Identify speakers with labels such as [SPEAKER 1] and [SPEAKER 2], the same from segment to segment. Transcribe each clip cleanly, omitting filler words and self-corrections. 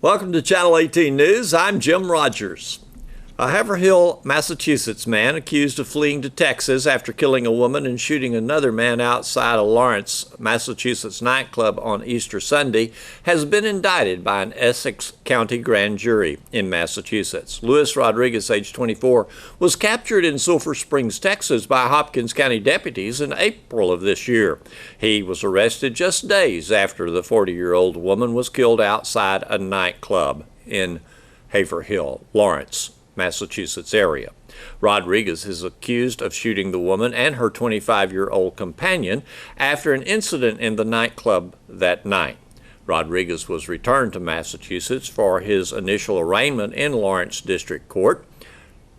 [SPEAKER 1] Welcome to Channel 18 News. I'm Jim Rogers. A Haverhill, Massachusetts man accused of fleeing to Texas after killing a woman and shooting another man outside a Lawrence, Massachusetts nightclub on Easter Sunday has been indicted by an Essex County grand jury in Massachusetts. Luis Rodriguez, age 24, was captured in Sulphur Springs, Texas by Hopkins County deputies in April of this year. He was arrested just days after the 40-year-old woman was killed outside a nightclub in Haverhill, Lawrence, Massachusetts area. Rodriguez is accused of shooting the woman and her 25-year-old companion after an incident in the nightclub that night. Rodriguez was returned to Massachusetts for his initial arraignment in Lawrence District Court.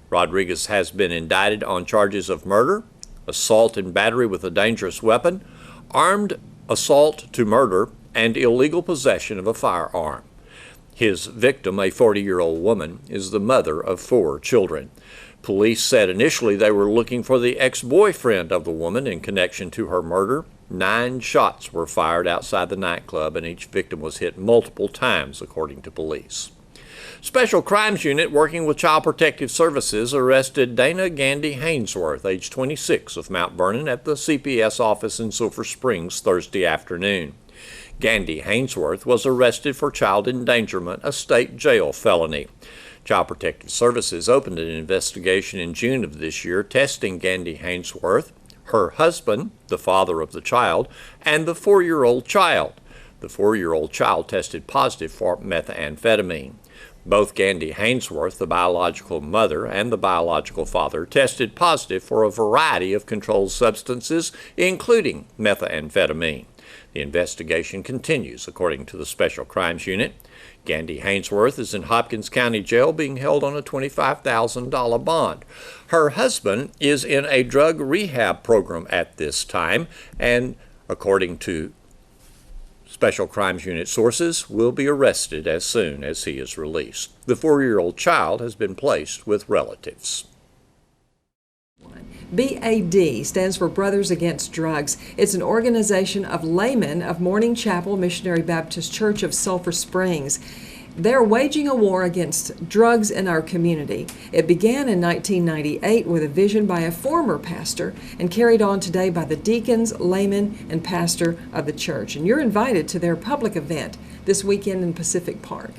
[SPEAKER 1] Rodriguez has been indicted on charges of murder, assault and battery with a dangerous weapon, armed assault to murder, and illegal possession of a firearm. His victim, a 40-year-old woman, is the mother of 4 children. Police said initially they were looking for the ex-boyfriend of the woman in connection to her murder. 9 shots were fired outside the nightclub, and each victim was hit multiple times, according to police. Special Crimes Unit working with Child Protective Services arrested Dana Gandy Hainsworth, age 26, of Mount Vernon at the CPS office in Sulphur Springs Thursday afternoon. Gandy Hainsworth was arrested for child endangerment, a state jail felony. Child Protective Services opened an investigation in June of this year, testing Gandy Hainsworth, her husband, the father of the child, and the 4-year-old child. The 4-year-old child tested positive for methamphetamine. Both Gandy Hainsworth, the biological mother, and the biological father tested positive for a variety of controlled substances, including methamphetamine. The investigation continues, according to the Special Crimes Unit. Gandy Hainsworth is in Hopkins County Jail being held on a $25,000 bond. Her husband is in a drug rehab program at this time and, according to Special Crimes Unit sources, will be arrested as soon as he is released. The 4-year-old child has been placed with relatives.
[SPEAKER 2] BAD stands for Brothers Against Drugs. It's an organization of laymen of Morning Chapel Missionary Baptist Church of Sulphur Springs. They're waging a war against drugs in our community. It began in 1998 with a vision by a former pastor and carried on today by the deacons, laymen, and pastor of the church. And you're invited to their public event this weekend in Pacific Park.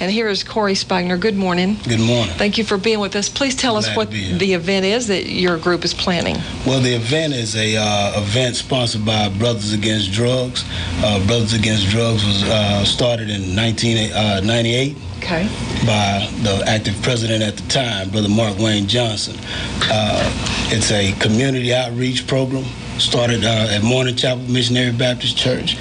[SPEAKER 3] And here is Corey Spagner. Good morning.
[SPEAKER 4] Good morning.
[SPEAKER 3] Thank you for being with us. Please tell us what the event is that your group is planning.
[SPEAKER 4] Well, the event is a event sponsored by Brothers Against Drugs. Brothers Against Drugs was started in 1998 by the active president at the time, Brother Mark Wayne Johnson. It's a community outreach program started at Morning Chapel Missionary Baptist Church.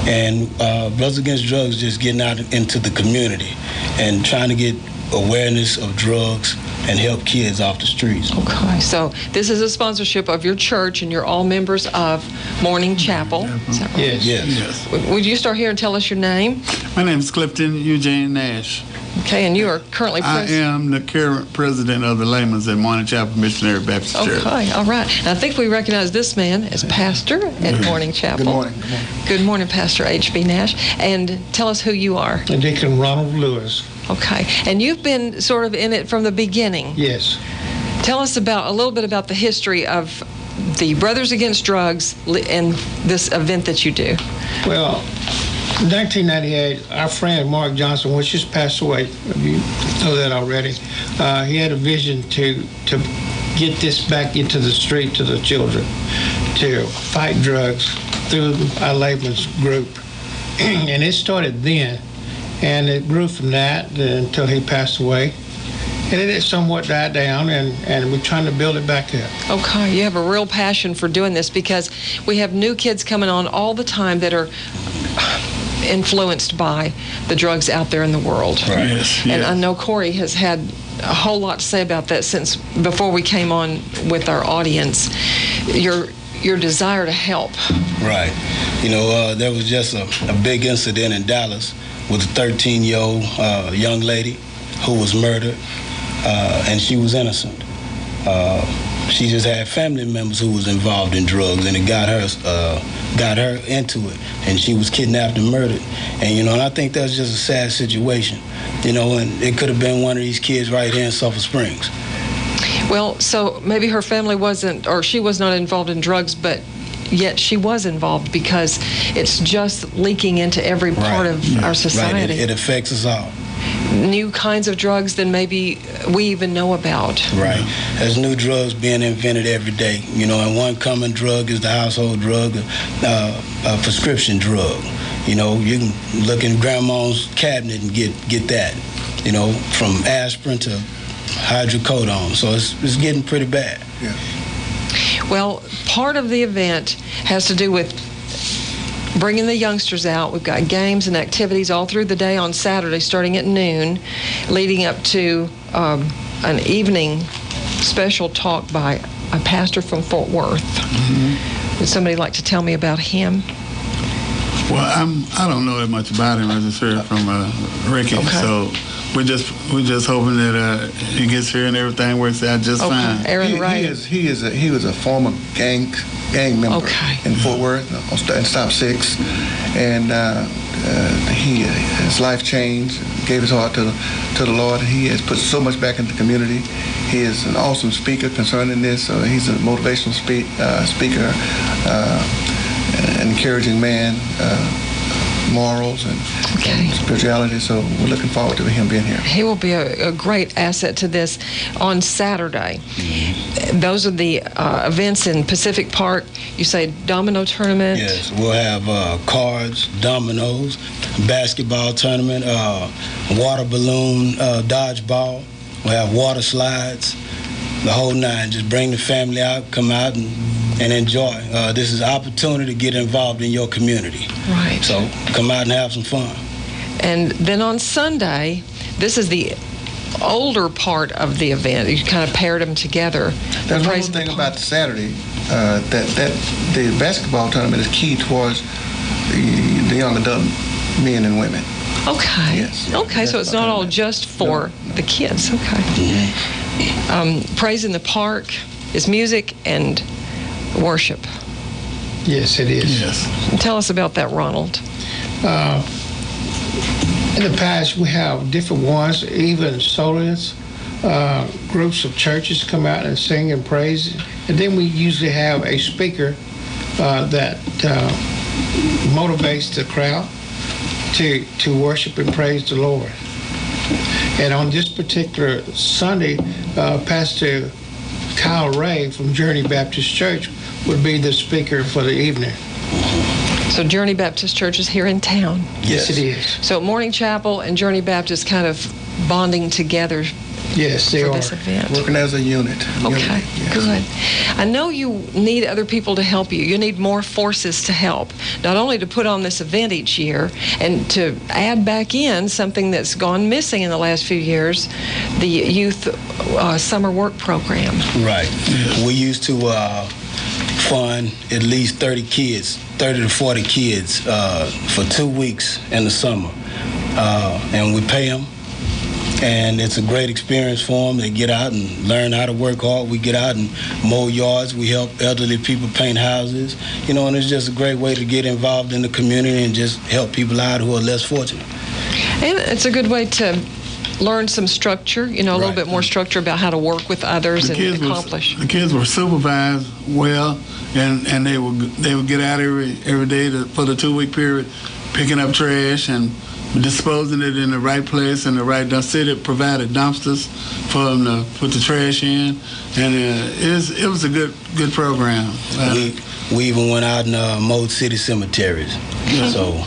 [SPEAKER 4] And Brothers Against Drugs just getting out into the community and trying to get awareness of drugs and help kids off the streets.
[SPEAKER 3] Okay, so this is a sponsorship of your church, and you're all members of Morning Chapel. Is that right?
[SPEAKER 4] Yes.
[SPEAKER 3] Would you start here and tell us your name?
[SPEAKER 5] My name is Clifton Eugene Nash.
[SPEAKER 3] Okay, and you are currently president?
[SPEAKER 5] I am the current president of the Laymen's at Morning Chapel Missionary Baptist Church.
[SPEAKER 3] Okay, all right. And I think we recognize this man as pastor at Morning Chapel.
[SPEAKER 6] Good morning.
[SPEAKER 3] Good morning, Pastor H.B. Nash. And tell us who you are.
[SPEAKER 6] Deacon Ronald Lewis.
[SPEAKER 3] Okay, and you've been sort of in it from the beginning.
[SPEAKER 6] Yes.
[SPEAKER 3] Tell us a little bit about the history of the Brothers Against Drugs and this event that you do.
[SPEAKER 6] Well, in 1998, our friend Mark Johnson, which just passed away, you know that already, he had a vision to get this back into the street to the children, to fight drugs through our layman's group. And it started then, and it grew from that until he passed away. And it somewhat died down, and we're trying to build it back up.
[SPEAKER 3] Okay, you have a real passion for doing this because we have new kids coming on all the time that are influenced by the drugs out there in the world.
[SPEAKER 4] Right.
[SPEAKER 5] Yes.
[SPEAKER 3] And I know Corey has had a whole lot to say about that since before we came on with our audience. Your desire to help.
[SPEAKER 4] Right. You know, there was just a big incident in Dallas with a 13-year-old young lady who was murdered, and she was innocent. She just had family members who was involved in drugs, and it got her into it, and she was kidnapped and murdered. And and I think that's just a sad situation, and it could have been one of these kids right here in Sulphur Springs.
[SPEAKER 3] Well, so maybe her family wasn't, or she was not involved in drugs, but yet she was involved, because it's just leaking into every part of our society.
[SPEAKER 4] Right. It affects us all.
[SPEAKER 3] New kinds of drugs than maybe we even know about.
[SPEAKER 4] Right. There's new drugs being invented every day. And one common drug is the household drug, a prescription drug. You can look in grandma's cabinet and get that. From aspirin to hydrocodone. So it's getting pretty bad.
[SPEAKER 5] Yeah.
[SPEAKER 3] Well, part of the event has to do with bringing the youngsters out. We've got games and activities all through the day on Saturday, starting at noon, leading up to an evening special talk by a pastor from Fort Worth. Mm-hmm. Would somebody like to tell me about him?
[SPEAKER 5] Well, I don't know that much about him. I just heard from Ricky. Okay. So we're just hoping that he gets here and everything works out just fine.
[SPEAKER 3] Aaron Wright.
[SPEAKER 7] He was a former gang member in Fort Worth on Stop 6, and his life changed, gave his heart to the Lord, and he has put so much back into the community. He is an awesome speaker concerning this. He's a motivational speaker, an encouraging man. Morals and spirituality, so we're looking forward to him being here.
[SPEAKER 3] He will be a great asset to this on Saturday. Mm-hmm. Those are the events in Pacific Park. You say domino tournament?
[SPEAKER 4] Yes, we'll have cards, dominoes, basketball tournament, water balloon, dodgeball. We'll have water slides, the whole nine. Just bring the family out, come out and enjoy. This is an opportunity to get involved in your community.
[SPEAKER 3] Right.
[SPEAKER 4] So come out and have some fun.
[SPEAKER 3] And then on Sunday, this is the older part of the event. You kind of paired them together.
[SPEAKER 7] There's one thing about Saturday, that the basketball tournament is key towards the young adult men and women.
[SPEAKER 3] Okay.
[SPEAKER 7] Yes.
[SPEAKER 3] Okay, so it's not all just for the kids. Okay. Mm-hmm. Praise in the Park is music and worship.
[SPEAKER 6] Yes, it is.
[SPEAKER 5] Yes.
[SPEAKER 3] Tell us about that, Ronald.
[SPEAKER 6] In the past, we have different ones, even soloists, groups of churches come out and sing and praise. And then we usually have a speaker that motivates the crowd to worship and praise the Lord. And on this particular Sunday, Pastor Kyle Ray from Journey Baptist Church would be the speaker for the evening.
[SPEAKER 3] So Journey Baptist Church is here in town.
[SPEAKER 6] Yes, it is.
[SPEAKER 3] So Morning Chapel and Journey Baptist kind of bonding together.
[SPEAKER 6] Yes, they
[SPEAKER 3] for
[SPEAKER 6] are.
[SPEAKER 3] This event.
[SPEAKER 7] Working as a unit.
[SPEAKER 3] Okay,
[SPEAKER 7] yes.
[SPEAKER 3] Good. I know you need other people to help you. You need more forces to help, not only to put on this event each year and to add back in something that's gone missing in the last few years, the youth summer work program.
[SPEAKER 4] Right. We used to fund at least 30 to 40 kids for 2 weeks in the summer. And we pay them. And it's a great experience for them. They get out and learn how to work hard. We get out and mow yards. We help elderly people paint houses. And it's just a great way to get involved in the community and just help people out who are less fortunate.
[SPEAKER 3] And it's a good way to learn some structure, a little bit more structure about how to work with others and accomplish.
[SPEAKER 5] The kids were supervised well, and they would get out every day for the 2-week period, picking up trash and disposing it in the right place and the right dump. City provided dumpsters for them to put the trash in, and it was a good program.
[SPEAKER 4] We even went out and mowed city cemeteries, so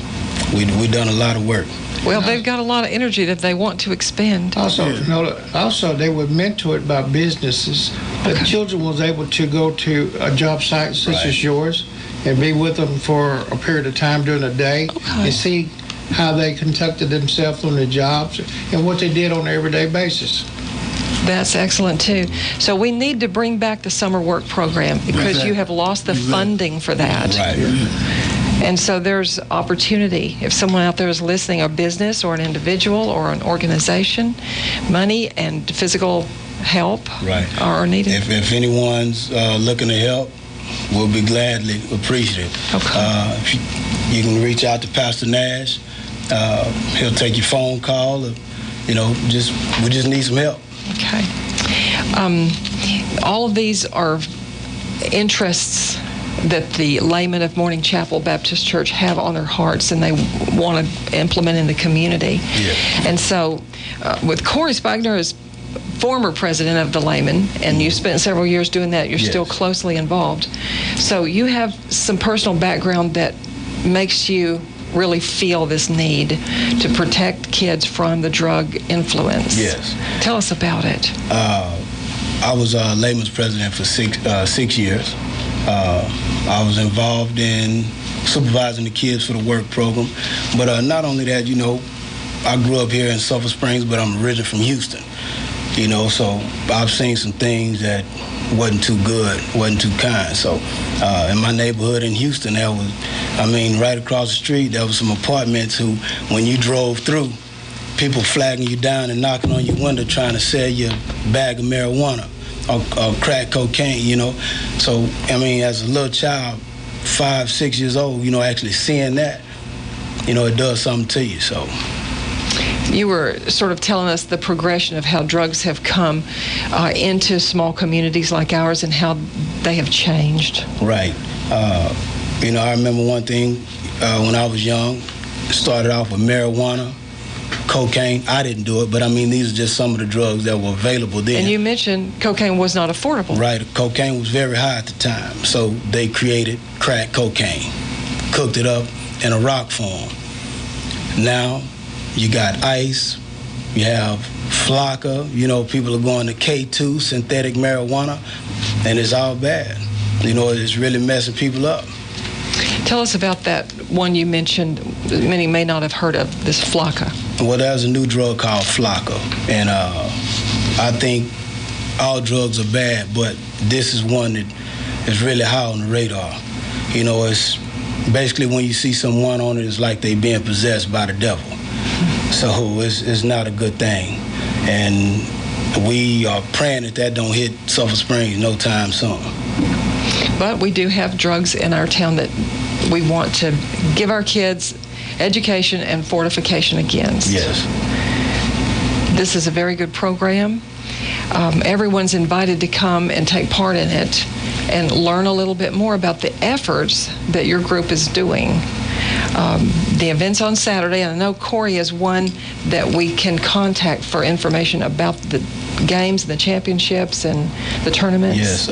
[SPEAKER 4] we done a lot of work.
[SPEAKER 3] Well, they've got a lot of energy that they want to expend.
[SPEAKER 6] Also, they were mentored by businesses. The children was able to go to a job site such as yours and be with them for a period of time during the day and see how they conducted themselves on the jobs and what they did on an everyday basis.
[SPEAKER 3] That's excellent, too. So we need to bring back the summer work program because you have lost the funding for that.
[SPEAKER 4] Right.
[SPEAKER 3] And so there's opportunity. If someone out there is listening, a business or an individual or an organization, money and physical help are needed.
[SPEAKER 4] If anyone's looking to help, we'll be gladly appreciative.
[SPEAKER 3] Okay.
[SPEAKER 4] If you can reach out to Pastor Nash. He'll take your phone call. We just need some help.
[SPEAKER 3] Okay. All of these are interests that the laymen of Morning Chapel Baptist Church have on their hearts, and they want to implement in the community.
[SPEAKER 4] Yeah.
[SPEAKER 3] And so, with Corey Spagner as former president of the laymen, and you spent several years doing that, you're still closely involved. So you have some personal background that makes you really feel this need to protect kids from the drug influence.
[SPEAKER 4] Yes.
[SPEAKER 3] Tell us about it.
[SPEAKER 4] I was layman's president for 6 years. I was involved in supervising the kids for the work program. But not only that, I grew up here in Sulphur Springs, but I'm originally from Houston. So I've seen some things that wasn't too good, wasn't too kind. So in my neighborhood in Houston, right across the street, there was some apartments who, when you drove through, people flagging you down and knocking on your window trying to sell you a bag of marijuana or crack cocaine, So, as a little child, 5, 6 years old, actually seeing that, it does something to you, so.
[SPEAKER 3] You were sort of telling us the progression of how drugs have come into small communities like ours and how they have changed.
[SPEAKER 4] Right. I remember one thing when I was young. It started off with marijuana, cocaine. I didn't do it, but these are just some of the drugs that were available then.
[SPEAKER 3] And you mentioned cocaine was not affordable.
[SPEAKER 4] Right. Cocaine was very high at the time, so they created crack cocaine, cooked it up in a rock form. Now, you got ice, you have flocka, people are going to K2, synthetic marijuana, and it's all bad. It's really messing people up.
[SPEAKER 3] Tell us about that one you mentioned, many may not have heard of, this flocka.
[SPEAKER 4] Well, there's a new drug called flocka, and I think all drugs are bad, but this is one that is really high on the radar. It's basically when you see someone on it, it's like they being possessed by the devil. So it's not a good thing. And we are praying that don't hit Sulphur Springs no time soon.
[SPEAKER 3] But we do have drugs in our town that we want to give our kids education and fortification against.
[SPEAKER 4] Yes.
[SPEAKER 3] This is a very good program. Everyone's invited to come and take part in it and learn a little bit more about the efforts that your group is doing. The event's on Saturday, and I know Corey is one that we can contact for information about the games, the championships, and the tournaments.
[SPEAKER 4] Yes.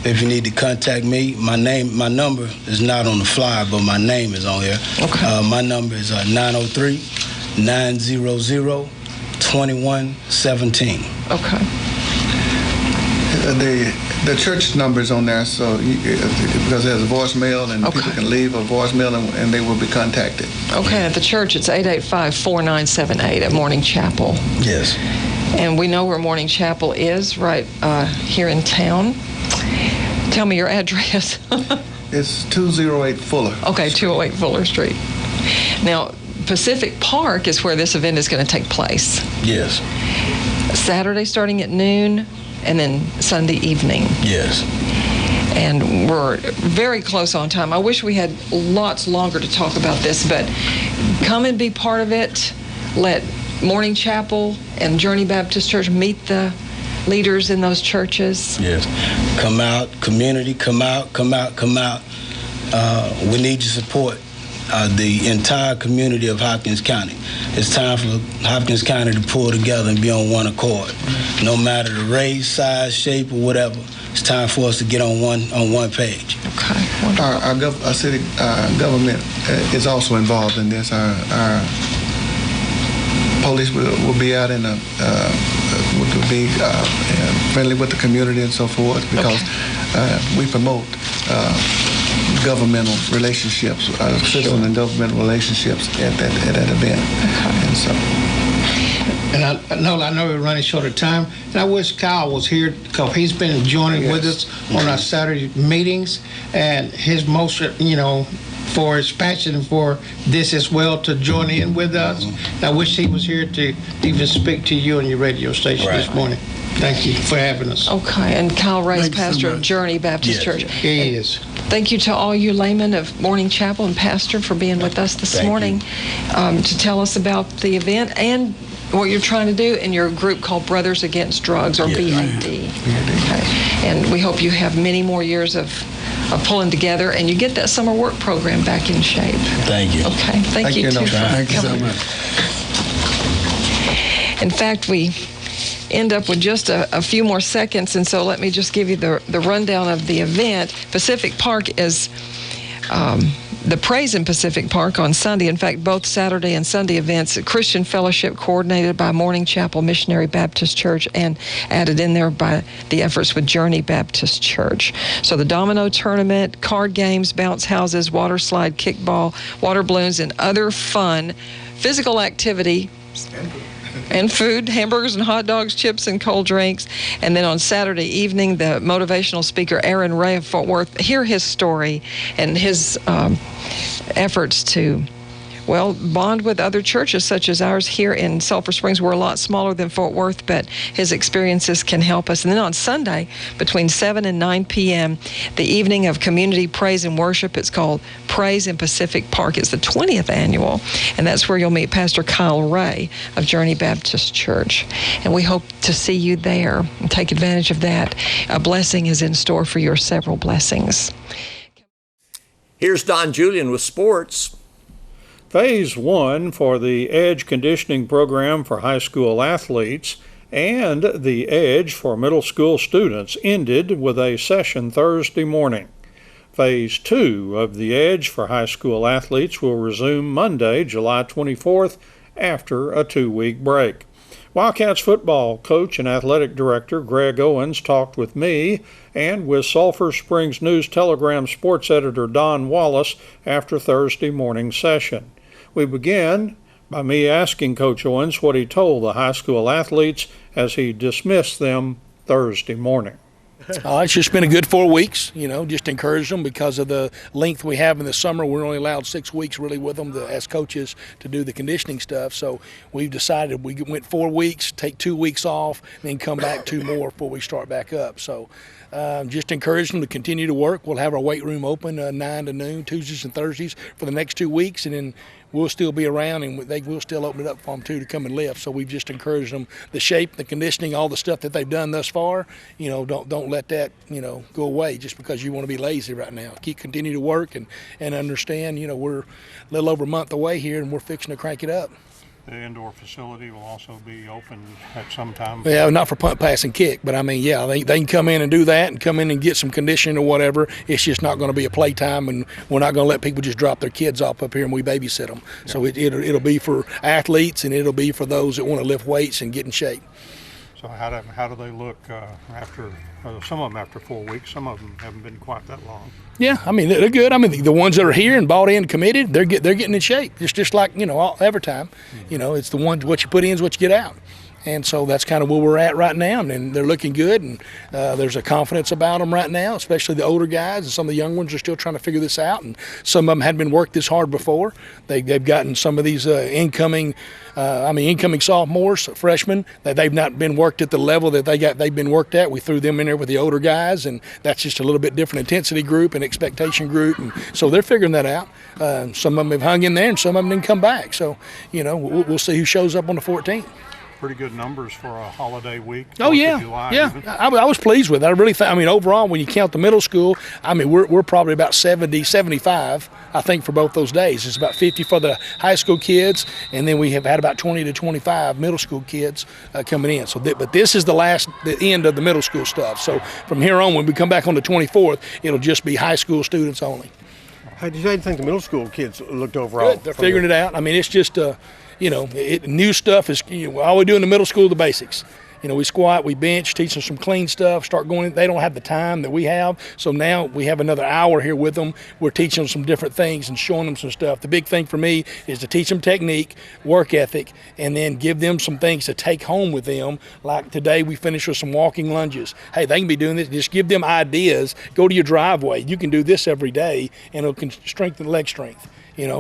[SPEAKER 4] If you need to contact me, my number is not on the flyer, but my name is on here.
[SPEAKER 3] Okay.
[SPEAKER 4] My number is 903-900-2117.
[SPEAKER 3] Okay.
[SPEAKER 7] The church number's on there, so because there's a voicemail and people can leave a voicemail and they will be contacted.
[SPEAKER 3] Okay, at the church it's 885-4978 at Morning Chapel.
[SPEAKER 4] Yes.
[SPEAKER 3] And we know where Morning Chapel is, right here in town. Tell me your address.
[SPEAKER 7] It's 208 Fuller.
[SPEAKER 3] Okay, 208 Fuller Street. Now, Pacific Park is where this event is going to take place.
[SPEAKER 4] Yes.
[SPEAKER 3] Saturday starting at noon, and then Sunday evening.
[SPEAKER 4] Yes.
[SPEAKER 3] And we're very close on time. I wish we had lots longer to talk about this, but come and be part of it. Let Morning Chapel and Journey Baptist Church meet the leaders in those churches.
[SPEAKER 4] Yes. Come out, community, come out. We need your support. The entire community of Hopkins County. It's time for Hopkins County to pull together and be on one accord. No matter the race, size, shape, or whatever, it's time for us to get on one page.
[SPEAKER 3] Okay.
[SPEAKER 7] Our city government is also involved in this. Our police will be out in will be friendly with the community and so forth, because we promote governmental relationships, citizen and governmental relationships at that event. And so.
[SPEAKER 6] And I know we're running short of time, and I wish Kyle was here because he's been joining with us on our Saturday meetings, and his most, for his passion for this as well to join in with us. I wish he was here to even speak to you on your radio station this morning. Thank you for having us.
[SPEAKER 3] Okay, and Kyle Ray's
[SPEAKER 5] Thank you so
[SPEAKER 3] pastor of
[SPEAKER 5] much.
[SPEAKER 3] Journey Baptist Church.
[SPEAKER 6] He is.
[SPEAKER 3] Thank you to all you laymen of Morning Chapel and Pastor for being with us this morning to tell us about the event and what you're trying to do in your group called Brothers Against Drugs, or BAD. Okay. And we hope you have many more years of pulling together and you get that summer work program back in shape.
[SPEAKER 4] Thank you.
[SPEAKER 3] Okay, thank you too.
[SPEAKER 5] Thank you so much.
[SPEAKER 3] In fact, we end up with just a few more seconds, and so let me just give you the rundown of the event. Pacific Park is the Praise in Pacific Park on Sunday. In fact, both Saturday and Sunday events, a Christian fellowship coordinated by Morning Chapel Missionary Baptist Church and added in there by the efforts with Journey Baptist Church. So the domino tournament, card games, bounce houses, water slide, kickball, water balloons, and other fun physical activity and food, hamburgers and hot dogs, chips and cold drinks. And then on Saturday evening, the motivational speaker, Aaron Ray of Fort Worth, hear his story and his efforts to, well, bond with other churches such as ours here in Sulphur Springs. We're a lot smaller than Fort Worth, but his experiences can help us. And then on Sunday, between 7 and 9 p.m., the evening of community praise and worship. It's called Praise in Pacific Park. It's the 20th annual, and that's where you'll meet Pastor Kyle Ray of Journey Baptist Church. And we hope to see you there and take advantage of that. A blessing is in store for your several blessings.
[SPEAKER 1] Here's Don Julian with sports.
[SPEAKER 8] Phase 1 for the EDGE conditioning program for high school athletes and the EDGE for middle school students ended with a session Thursday morning. Phase 2 of the EDGE for high school athletes will resume Monday, July 24th, after a 2-week break. Wildcats football coach and athletic director Greg Owens talked with me and with Sulphur Springs News-Telegram sports editor Don Wallace after Thursday morning session. We begin by me asking Coach Owens what he told the high school athletes as he dismissed them Thursday morning.
[SPEAKER 9] It's just been a good 4 weeks, just encourage them because of the length we have in the summer. We're only allowed 6 weeks really with them as coaches to do the conditioning stuff. So we've decided we went 4 weeks, take 2 weeks off, then come back 2 more before we start back up. So just encourage them to continue to work. We'll have our weight room open 9 to noon, Tuesdays and Thursdays for the next 2 weeks, and then we'll still be around, and we'll still open it up for them too to come and lift. So we've just encouraged them, the shape, the conditioning, all the stuff that they've done thus far. Don't let that go away just because you want to be lazy right now. Continue to work and understand. We're a little over a month away here, and we're fixing to crank it up.
[SPEAKER 8] The indoor facility will also be open at some time.
[SPEAKER 9] Yeah, not for punt, pass, and kick, but I mean, yeah, they can come in and do that and come in and get some conditioning or whatever. It's just not going to be a playtime, and we're not going to let people just drop their kids off up here and we babysit them. Yeah. So it'll be for athletes, and it'll be for those that want to lift weights and get in shape.
[SPEAKER 8] So how do they look after some of them after 4 weeks? Some of them haven't been quite that long.
[SPEAKER 9] Yeah, I mean they're good. I mean the ones that are here and bought in, committed, they're getting in shape. It's just like every time. It's the ones what you put in is what you get out. And so that's kind of where we're at right now, and they're looking good, and there's a confidence about them right now, especially the older guys, and some of the young ones are still trying to figure this out, and some of them hadn't been worked this hard before. They've gotten some of these incoming sophomores, freshmen, that they've not been worked at the level that they've been worked at. We threw them in there with the older guys, and that's just a little bit different intensity group and expectation group, and so they're figuring that out. Some of them have hung in there, and some of them didn't come back. So, we'll see who shows up on the 14th.
[SPEAKER 8] Pretty good numbers for a holiday week.
[SPEAKER 9] Oh, yeah. I was pleased with it. I really think, overall, when you count the middle school, we're probably about 70, 75, I think, for both those days. It's about 50 for the high school kids, and then we have had about 20 to 25 middle school kids coming in. But this is the end of the middle school stuff. So from here on, when we come back on the 24th, it'll just be high school students only.
[SPEAKER 10] How do you think the middle school kids looked overall?
[SPEAKER 9] Good. They're figuring it out. It's just new stuff is all we do in the middle school, the basics. We squat, we bench, teach them some clean stuff, start going. They don't have the time that we have, so now we have another hour here with them. We're teaching them some different things and showing them some stuff. The big thing for me is to teach them technique, work ethic, and then give them some things to take home with them. Like today, we finished with some walking lunges. Hey, they can be doing this. Just give them ideas. Go to your driveway. You can do this every day, and it can strengthen leg strength.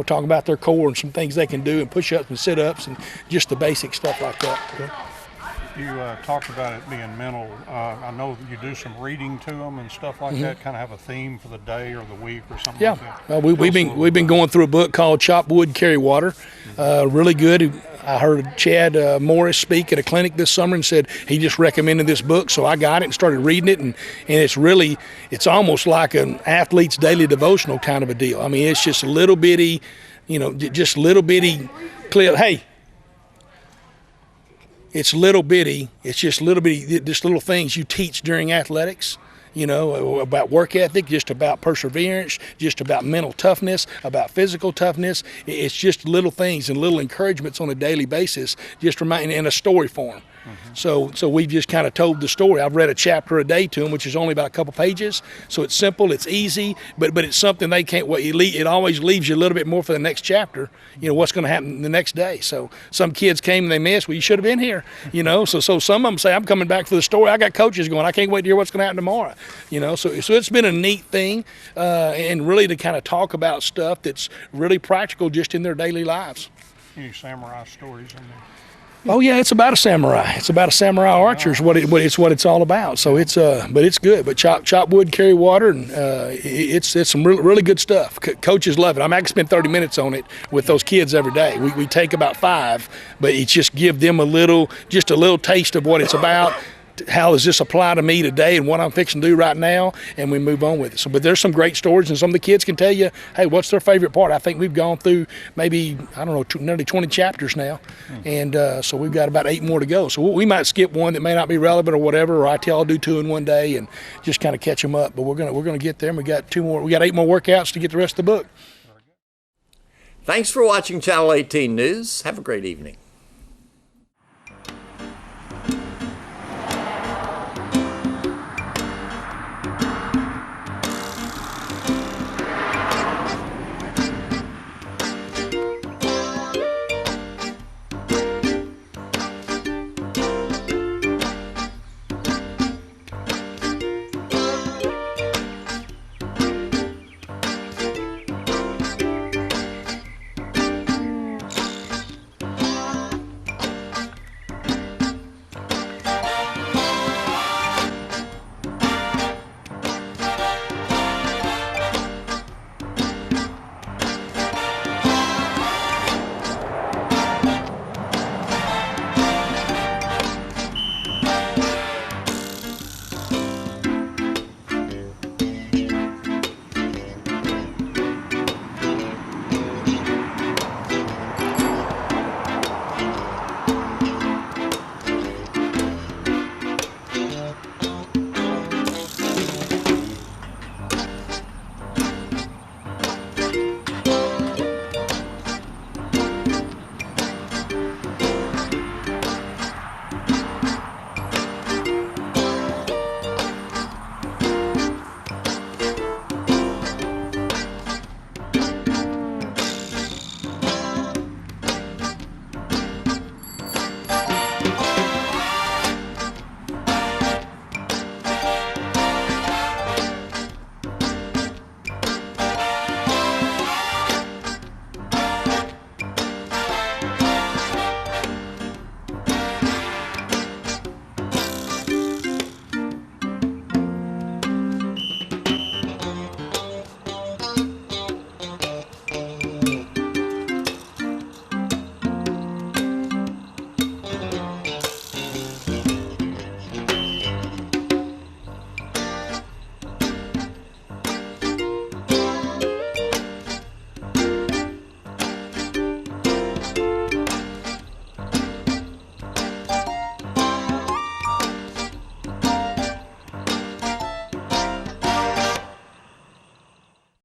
[SPEAKER 9] Talk about their core and some things they can do, and push-ups and sit-ups and just the basic stuff like that. Okay?
[SPEAKER 8] You talked about it being mental. I know you do some reading to them and stuff like that. Kind of have a theme for the day or the week or something.
[SPEAKER 9] Yeah,
[SPEAKER 8] like that.
[SPEAKER 9] we've been going through a book called "Chop Wood, Carry Water." Really good. I heard Chad Morris speak at a clinic this summer and said he just recommended this book, so I got it and started reading it, and it's almost like an athlete's daily devotional kind of a deal. I mean, it's just little bitty, just little bitty clip. Hey. It's little bitty. It's just little bitty, just little things you teach during athletics, about work ethic, just about perseverance, just about mental toughness, about physical toughness. It's just little things and little encouragements on a daily basis, just remind in a story form. So we've just kind of told the story. I've read a chapter a day to them, which is only about a couple pages. So it's simple, it's easy, but it's something they can't. It always leaves you a little bit more for the next chapter. What's going to happen the next day. So some kids came and they missed. Well, you should have been here. So some of them say, I'm coming back for the story. I got coaches going, I can't wait to hear what's going to happen tomorrow. So it's been a neat thing, and really to kind of talk about stuff that's really practical just in their daily lives.
[SPEAKER 8] Any samurai stories in there?
[SPEAKER 9] Oh yeah, it's about a samurai. It's about a samurai archer. Is what it's all about. So but it's good. But chop wood, carry water, and it's some really good stuff. Coaches love it. I'm actually spend 30 minutes on it with those kids every day. We take about 5, but it's just give them a little taste of what it's about. How does this apply to me today and what I'm fixing to do right now, and we move on with it. But there's some great stories, and some of the kids can tell you, hey, what's their favorite part? I think we've gone through maybe, nearly 20 chapters now, and so we've got about 8 more to go. So we might skip one that may not be relevant or whatever, or I'll do 2 in one day and just kind of catch them up. But we're gonna get there, and we got 8 more workouts to get the rest of the book.
[SPEAKER 1] Thanks for watching Channel 18 News. Have a great evening.